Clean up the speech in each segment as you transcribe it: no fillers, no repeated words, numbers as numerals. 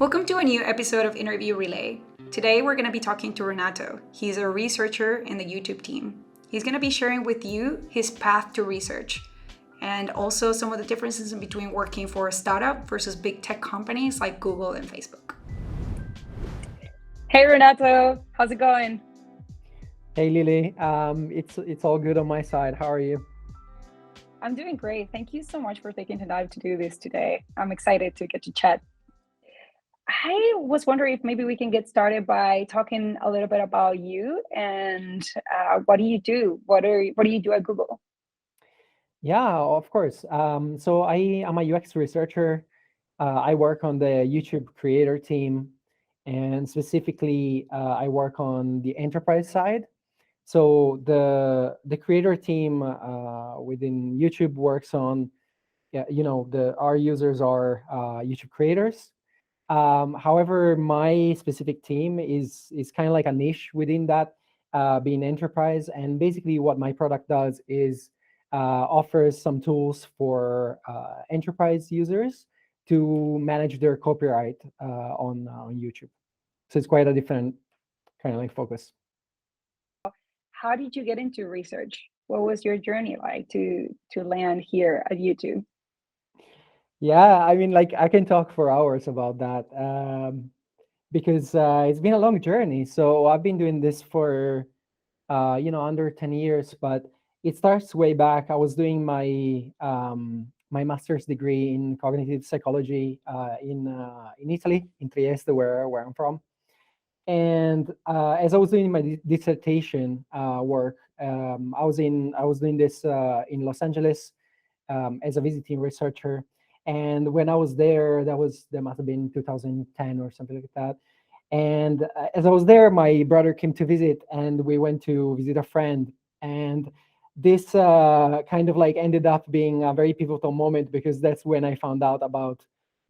Welcome to a new episode of Interview Relay. Today we're going to be talking to Renato. He's a researcher in the YouTube team. He's going to be sharing with you his path to research and also some of the differences in between working for a startup versus big tech companies like Google and Facebook. Hey Renato, how's it going? Hey Lily, it's all good on my side. How are you? I'm doing great. Thank you so much for taking the time to do this today. I'm excited to get to chat. I was wondering if maybe we can get started by talking a little bit about you and what do you do? What do you do at Google? Yeah, of course. So I am a UX researcher. I work on the YouTube creator team, and specifically, I work on the enterprise side. So the creator team within YouTube works on, yeah, the our users are YouTube creators. However, my specific team is kind of like a niche within that, being enterprise. And basically, what my product does is offers some tools for enterprise users to manage their copyright on YouTube. So it's quite a different kind of like focus. How did you get into research? What was your journey like to land here at YouTube? Yeah, I mean, like I can talk for hours about that. Because it's been a long journey. So I've been doing this for under 10 years, but it starts way back. I was doing my master's degree in cognitive psychology in Italy, in Trieste, where I'm from. And as I was doing my dissertation work, I was doing this in Los Angeles as a visiting researcher. And when I was there, that must have been 2010 or something like that. And as I was there, my brother came to visit, and we went to visit a friend. And this kind of like ended up being a very pivotal moment because that's when I found out about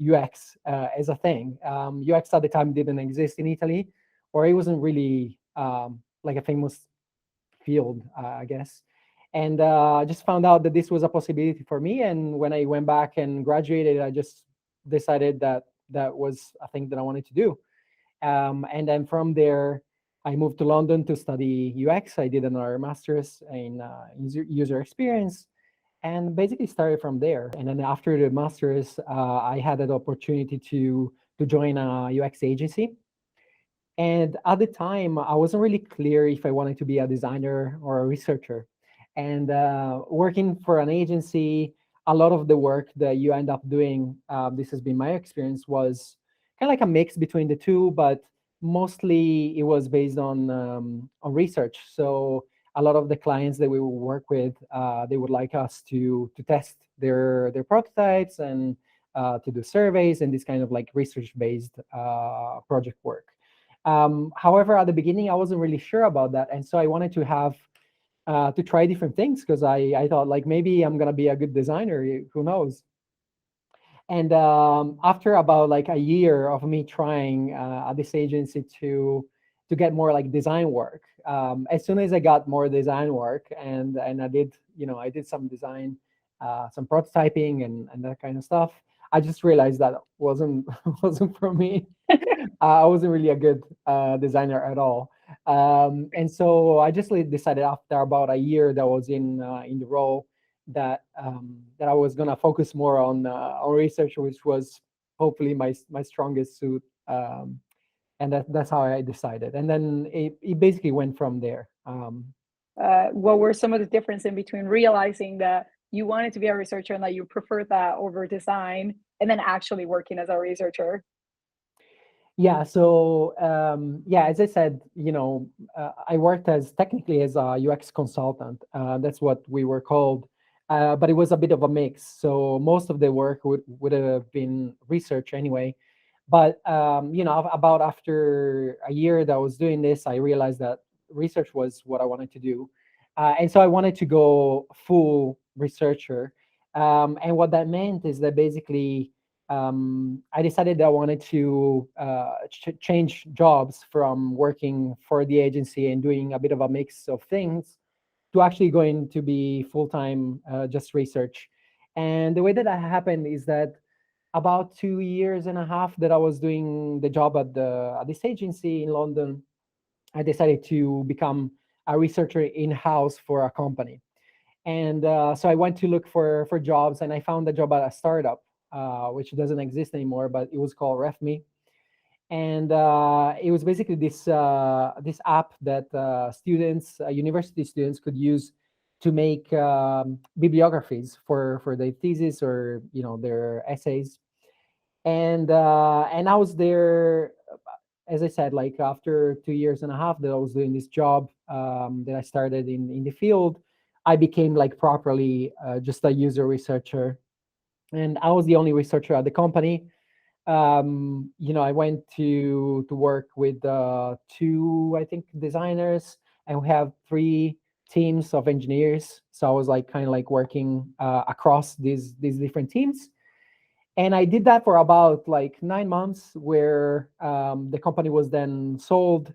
UX as a thing. UX at the time didn't exist in Italy, or it wasn't really like a famous field, I guess. And just found out that this was a possibility for me. And when I went back and graduated, I just decided that that was a thing that I wanted to do. And then from there, I moved to London to study UX. I did another master's in user experience, and basically started from there. And then after the master's, I had an opportunity to join a UX agency. And at the time, I wasn't really clear if I wanted to be a designer or a researcher. And working for an agency, a lot of the work that you end up doing, this has been my experience, was kind of like a mix between the two, but mostly it was based on research. So a lot of the clients that we would work with, they would like us to test their prototypes and to do surveys and this kind of like research-based project work. However, at the beginning, I wasn't really sure about that, and so I wanted to have to try different things because I thought like maybe I'm gonna be a good designer. Who knows? And after about like a year of me trying at this agency to get more like design work, as soon as I got more design work and I did I did some design, some prototyping and that kind of stuff. I just realized that wasn't wasn't for me. I wasn't really a good designer at all. And so I just decided after about a year that I was in the role that I was gonna focus more on research, which was hopefully my strongest suit. And that's how I decided. And then it basically went from there. What were some of the difference in between realizing that you wanted to be a researcher and that you preferred that over design, and then actually working as a researcher? Yeah, so yeah, as I said, I worked as technically as a UX consultant. That's what we were called, but it was a bit of a mix. So most of the work would have been research anyway. But about after a year that I was doing this, I realized that research was what I wanted to do, and so I wanted to go full researcher. And what that meant is that basically I decided that I wanted to change jobs from working for the agency and doing a bit of a mix of things to actually going to be full time just research. And the way that that happened is that about 2 years and a half that I was doing the job at this agency in London, I decided to become a researcher in house for a company. And so I went to look for jobs, and I found a job at a startup, which doesn't exist anymore, but it was called RefMe. And it was basically this app that university students could use to make bibliographies for their thesis or their essays. And I was there, as I said, like after 2 years and a half that I was doing this job, that I started in the field. I became like properly just a user researcher, and I was the only researcher at the company. I went to work with two, I think, designers, and we have three teams of engineers. So I was like kind of like working across these different teams, and I did that for about like 9 months, where the company was then sold.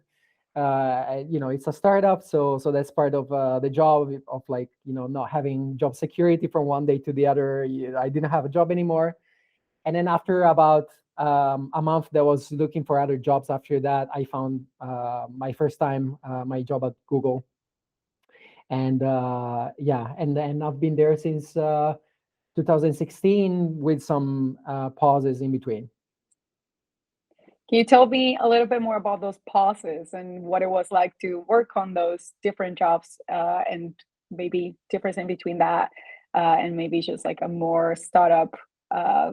It's a startup, so that's part of the job of like not having job security from one day to the other. I didn't have a job anymore, and then after about a month that I was looking for other jobs, after that I found my first time my job at Google. And yeah, and then I've been there since 2016 with some pauses in between. Can you tell me a little bit more about those pauses and what it was like to work on those different jobs, and maybe difference in between that, and maybe just like a more startup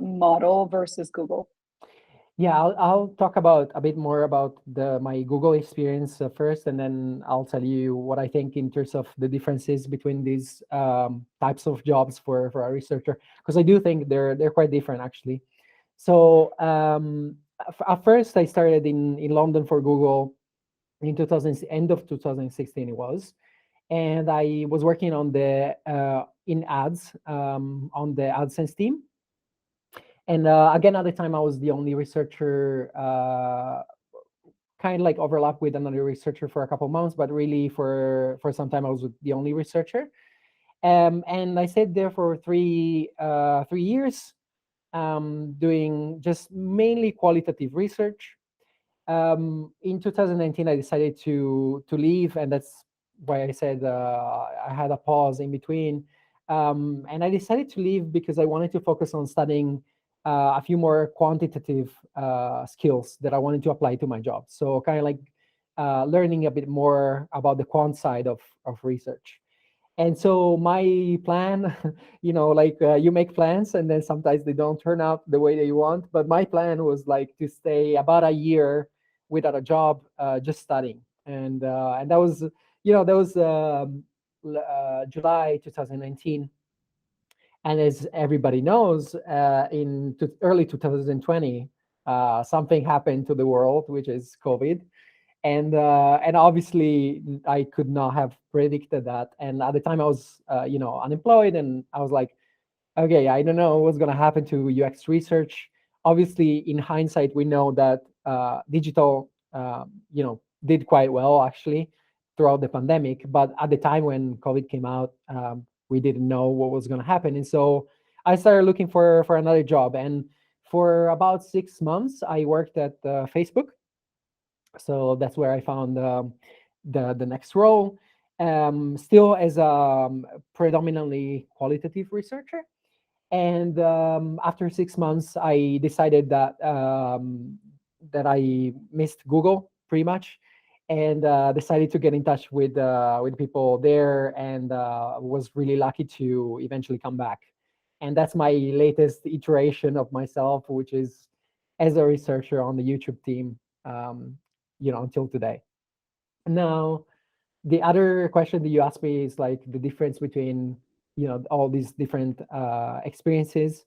model versus Google? Yeah, I'll talk about a bit more about my Google experience first, and then I'll tell you what I think in terms of the differences between these types of jobs for a researcher, because I do think they're quite different actually. So at first, I started in London for Google in 2000, end of 2016 it was, and I was working on the in ads on the AdSense team. And again, at the time, I was the only researcher, kind of like overlap with another researcher for a couple months, but really for some time, I was the only researcher. And I stayed there for 3 years, doing just mainly qualitative research. In 2019, I decided to leave, and that's why I said I had a pause in between. And I decided to leave because I wanted to focus on studying a few more quantitative skills that I wanted to apply to my job. So kind of like learning a bit more about the quant side of research. And so my plan, like you make plans and then sometimes they don't turn out the way that you want. But my plan was like to stay about a year without a job, just studying. And that was July 2019. And as everybody knows, in early 2020, something happened to the world, which is COVID. And obviously I could not have predicted that. And at the time I was unemployed, and I was like, okay, I don't know what's going to happen to UX research. Obviously, in hindsight, we know that digital did quite well actually throughout the pandemic, but at the time when COVID came out, we didn't know what was going to happen. And so I started looking for another job, and for about 6 months I worked at Facebook. So that's where I found the next role, still as a predominantly qualitative researcher. And after 6 months, I decided that I missed Google pretty much, and decided to get in touch with people there, and was really lucky to eventually come back. And that's my latest iteration of myself, which is as a researcher on the YouTube team, until today. Now, the other question that you asked me is like the difference between all these different experiences.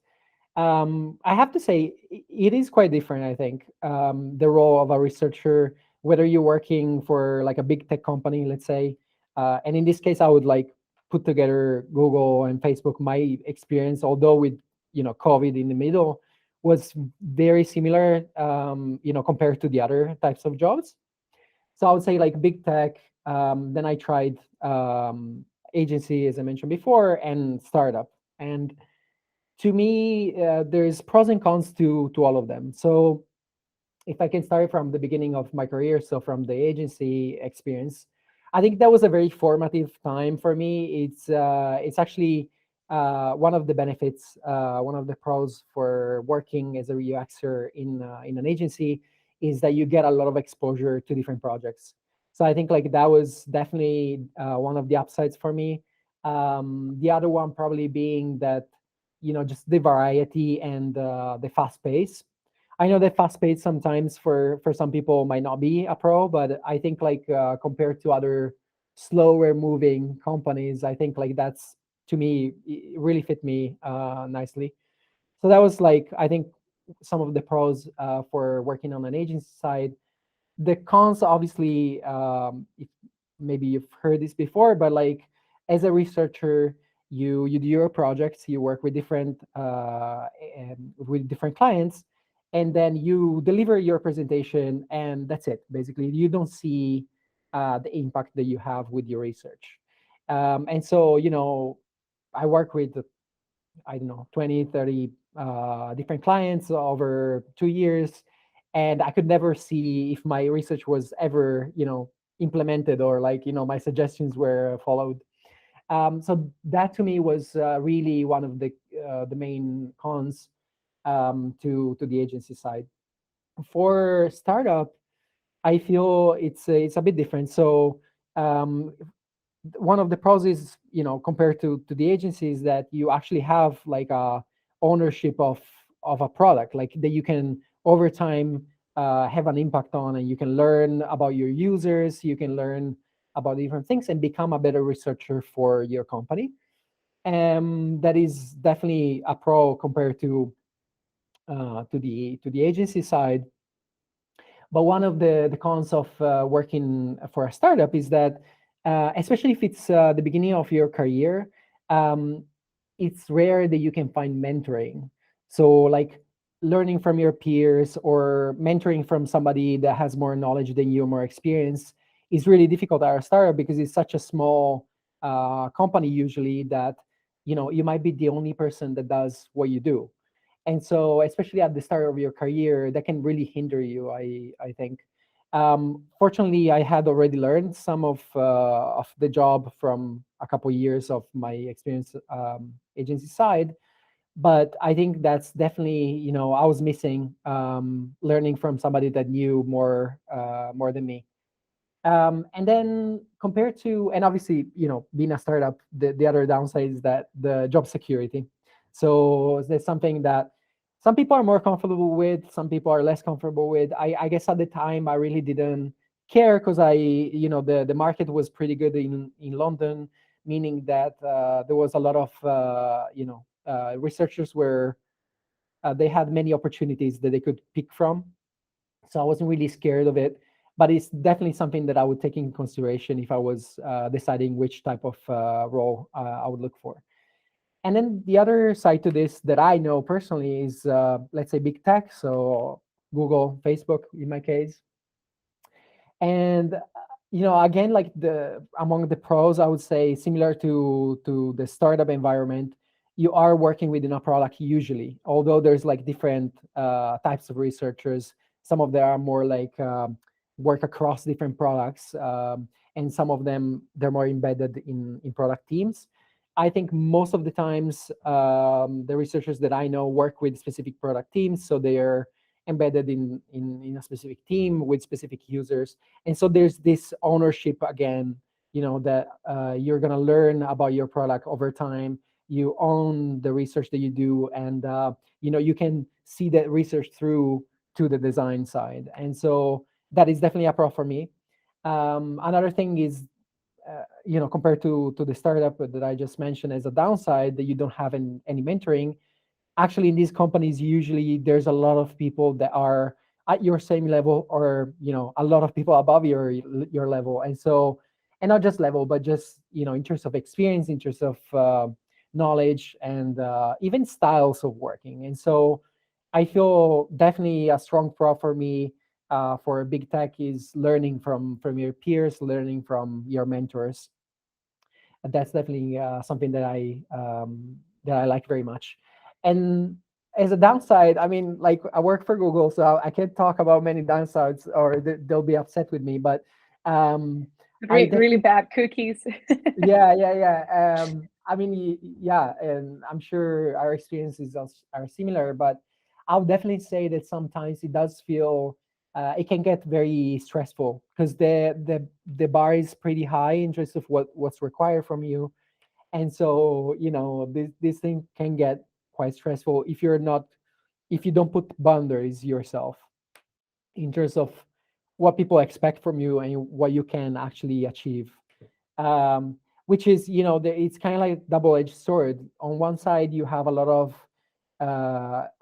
I have to say it is quite different. I think the role of a researcher, whether you're working for like a big tech company, let's say, and in this case, I would like put together Google and Facebook. My experience, although with COVID in the middle, was very similar, compared to the other types of jobs. So I would say like big tech. Then I tried agency, as I mentioned before, and startup. And to me, there's pros and cons to all of them. So if I can start from the beginning of my career, so from the agency experience, I think that was a very formative time for me. It's actually one of the benefits, one of the pros for working as a UXer in an agency is that you get a lot of exposure to different projects. So I think like that was definitely one of the upsides for me. The other one probably being that just the variety and the fast pace. I know that fast paced sometimes for some people might not be a pro, but I think like compared to other slower moving companies, I think like that's to me it really fit me nicely. So that was like I think some of the pros for working on an agency side. The cons, obviously, if maybe you've heard this before, but like as a researcher, you do your projects, you work with different clients, and then you deliver your presentation, and that's it. Basically, you don't see the impact that you have with your research. And so, I work with I don't know, 20, 30 different clients over 2 years. And I could never see if my research was ever, implemented or like, my suggestions were followed. So that to me was really one of the main cons to the agency side. For startup, I feel it's a bit different. So um, one of the pros is compared to the agencies that you actually have like a ownership of a product like that you can over time have an impact on, and you can learn about your users, you can learn about different things and become a better researcher for your company. And that is definitely a pro compared to the agency side. But one of the cons of working for a startup is that, especially if it's the beginning of your career, um, it's rare that you can find mentoring. So, like learning from your peers or mentoring from somebody that has more knowledge than you, more experience, is really difficult at a startup because it's such a small company usually that you might be the only person that does what you do. And so especially at the start of your career that can really hinder you, I think. Fortunately, I had already learned some of the job from a couple years of my experience agency side, but I think that's definitely I was missing learning from somebody that knew more than me. And then compared to, and obviously, being a startup, the other downside is that the job security. So there's something that some people are more comfortable with, some people are less comfortable with. I guess at the time I really didn't care because the market was pretty good in London, meaning that there was a lot of researchers where they had many opportunities that they could pick from, so I wasn't really scared of it. But it's definitely something that I would take in consideration if I was deciding which type of role I would look for. And then the other side to this that I know personally is, let's say, big tech. So Google, Facebook, in my case. And again, like the among the pros, I would say similar to the startup environment, you are working within a product usually, although there's like different types of researchers. Some of them are more like work across different products, and some of them they're more embedded in product teams. I think most of the times the researchers that I know work with specific product teams, so they are embedded in a specific team with specific users. And so there's this ownership again, that you're going to learn about your product over time. You own the research that you do, and you can see that research through to the design side. And so that is definitely a pro for me. Another thing is, compared to the startup that I just mentioned as a downside, that you don't have any mentoring. Actually, in these companies usually there's a lot of people that are at your same level, or a lot of people above your level. And so, and not just level, but just in terms of experience, in terms of knowledge, and even styles of working. And so I feel definitely a strong pro for me for big tech is learning from your peers, learning from your mentors. And that's definitely something that I like very much. And as a downside, I mean, like I work for Google, so I can't talk about many downsides, or they'll be upset with me. But I Really definitely, bad cookies. yeah, yeah, yeah. I mean, yeah, and I'm sure our experiences are similar, but I'll definitely say that sometimes it does feel it can get very stressful because the bar is pretty high in terms of what's required from you, and so this thing can get quite stressful if you don't put boundaries yourself in terms of what people expect from you and what you can actually achieve. Which is, it's kind of like double-edged sword. On one side, you have a lot of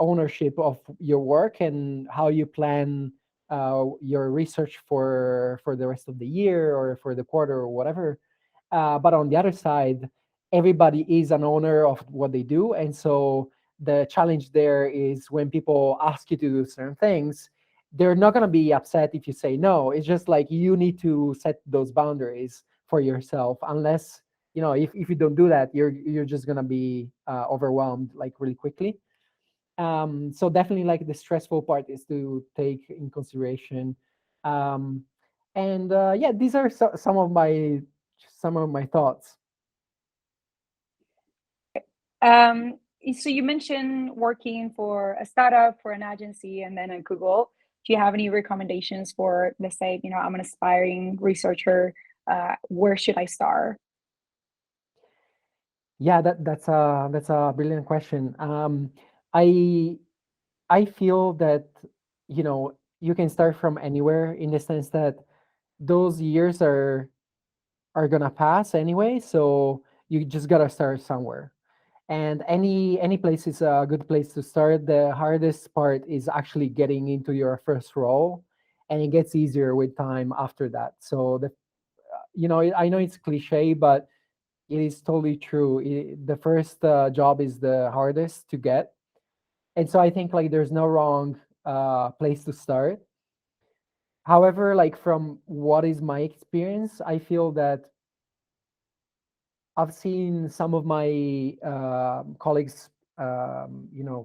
ownership of your work and how you plan your research for the rest of the year or for the quarter or whatever. But on the other side, everybody is an owner of what they do, and so the challenge there is when people ask you to do certain things, they're not going to be upset if you say no. It's just like you need to set those boundaries for yourself. Unless if you don't do that, you're just going to be overwhelmed like really quickly. So definitely, like, the stressful part is to take in consideration. um, and yeah, these are some of my thoughts. Um, so you mentioned working for a startup, for an agency, and then at Google. Do you have any recommendations for, let's say, I'm an aspiring researcher. Where should I start? Yeah, that's a brilliant question. I I feel that you can start from anywhere, in the sense that those years are gonna pass anyway, so you just gotta start somewhere. And any place is a good place to start. The hardest part is actually getting into your first role, and it gets easier with time after that. So I know it's cliche, but it is totally true. The first job is the hardest to get, and so I think, like, there's no wrong place to start. However, like, from what is my experience, I feel that I've seen some of my colleagues,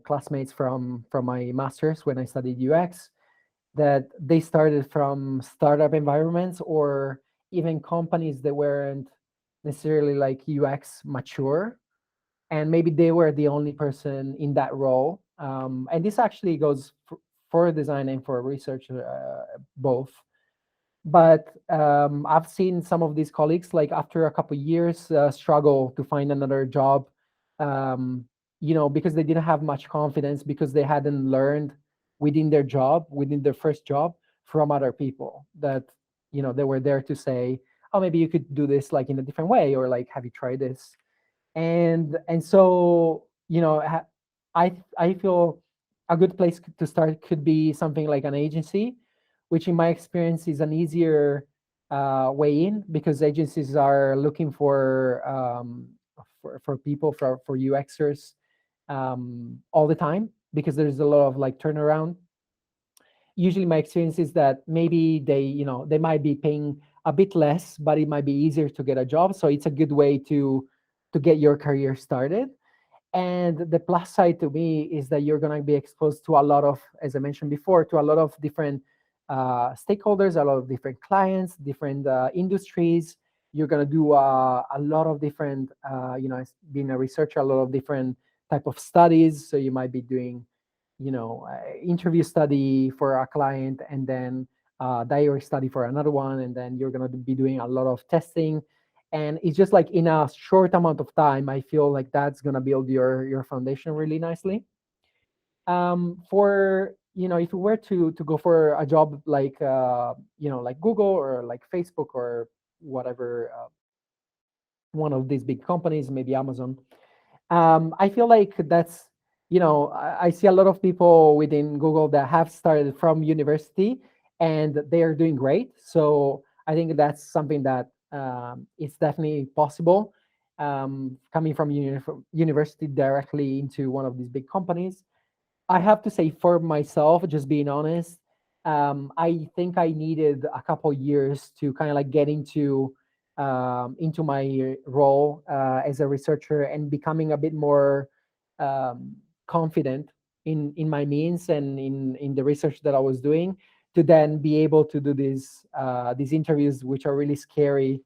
classmates from my masters when I studied UX, that they started from startup environments or even companies that weren't necessarily like UX mature, and maybe they were the only person in that role. And this actually goes for design and for research, both. But I've seen some of these colleagues, like, after a couple years, struggle to find another job, um, because they didn't have much confidence, because they hadn't learned within their first job, from other people that they were there to say, oh, maybe you could do this like in a different way, or like, have you tried this? And so I feel a good place to start could be something like an agency, which in my experience is an easier way in, because agencies are looking for people, for UXers, all the time, because there's a lot of like turnaround. Usually my experience is that maybe they might be paying a bit less, but it might be easier to get a job, so it's a good way to get your career started. And the plus side to me is that you're going to be exposed to a lot of, as I mentioned before, to a lot of different stakeholders, a lot of different clients, different industries. You're going to do a lot of different, as being a researcher, a lot of different type of studies. So you might be doing, interview study for a client, and then diary study for another one, and then you're going to be doing a lot of testing. And it's just like, in a short amount of time, I feel like that's going to build your foundation really nicely. For if you were to go for a job like like Google or like Facebook or whatever, one of these big companies, maybe Amazon, I feel like that's, I see a lot of people within Google that have started from university, and they are doing great. So I think that's something that it's definitely possible, coming from university directly into one of these big companies. I have to say, for myself, just being honest, I think I needed a couple years to kind of like get into my role as a researcher, and becoming a bit more confident in my means and in the research that I was doing, to then be able to do these interviews, which are really scary,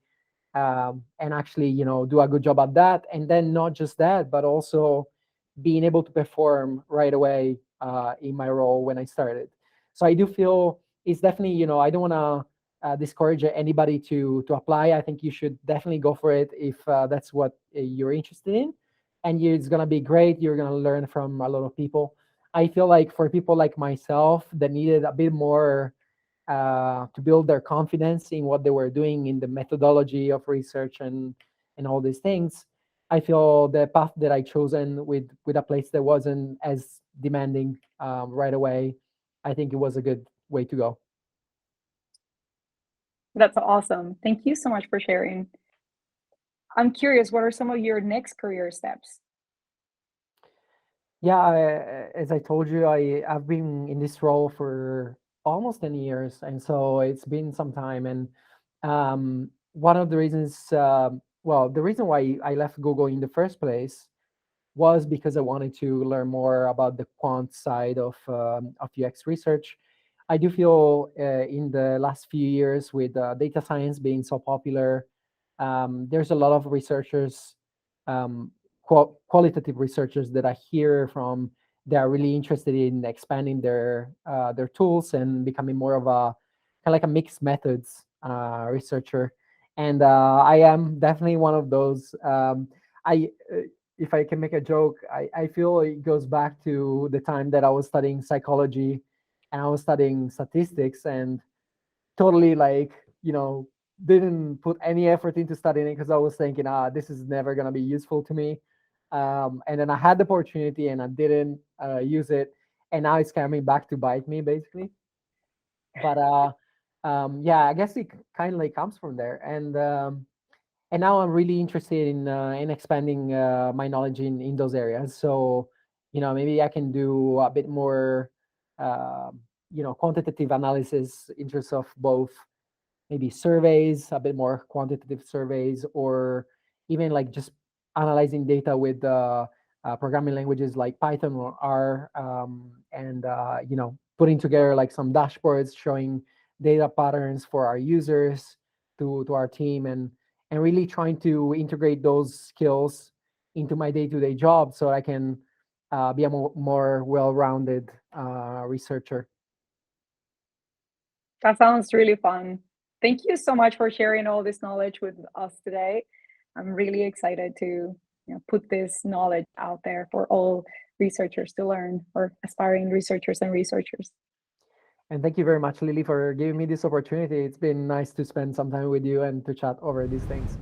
and actually, do a good job at that. And then not just that, but also being able to perform right away in my role when I started. So I do feel it's definitely, I don't want to discourage anybody to apply. I think you should definitely go for it if that's what you're interested in, and it's gonna be great. You're gonna learn from a lot of people. I feel like for people like myself that needed a bit more to build their confidence in what they were doing in the methodology of research and all these things, I feel the path that I chosen with a place that wasn't as demanding right away, I think it was a good way to go. That's awesome. Thank you so much for sharing. I'm curious, what are some of your next career steps? Yeah, as I told you, I've been in this role for almost 10 years, and so it's been some time. And one of the reasons, well, the reason why I left Google in the first place was because I wanted to learn more about the quant side of UX research. I do feel in the last few years, with data science being so popular, there's a lot of researchers, um, qualitative researchers that I hear from. They are really interested in expanding their tools and becoming more of a kind of like a mixed methods researcher. And I am definitely one of those. I If I can make a joke, I feel it goes back to the time that I was studying psychology and I was studying statistics, and totally like, didn't put any effort into studying it because I was thinking, this is never going to be useful to me. And then I had the opportunity and I didn't use it. And now it's coming back to bite me, basically. But yeah, I guess it kind of like comes from there. And now I'm really interested in expanding my knowledge in those areas. So, maybe I can do a bit more, quantitative analysis in terms of both maybe surveys, a bit more quantitative surveys, or even like just analyzing data with programming languages like Python or R, and putting together like some dashboards showing data patterns for our users to our team, and really trying to integrate those skills into my day-to-day job so I can be a more well-rounded researcher. That sounds really fun. Thank you so much for sharing all this knowledge with us today. I'm really excited to put this knowledge out there for all researchers to learn, or aspiring researchers and researchers. And thank you very much, Lily, for giving me this opportunity. It's been nice to spend some time with you and to chat over these things.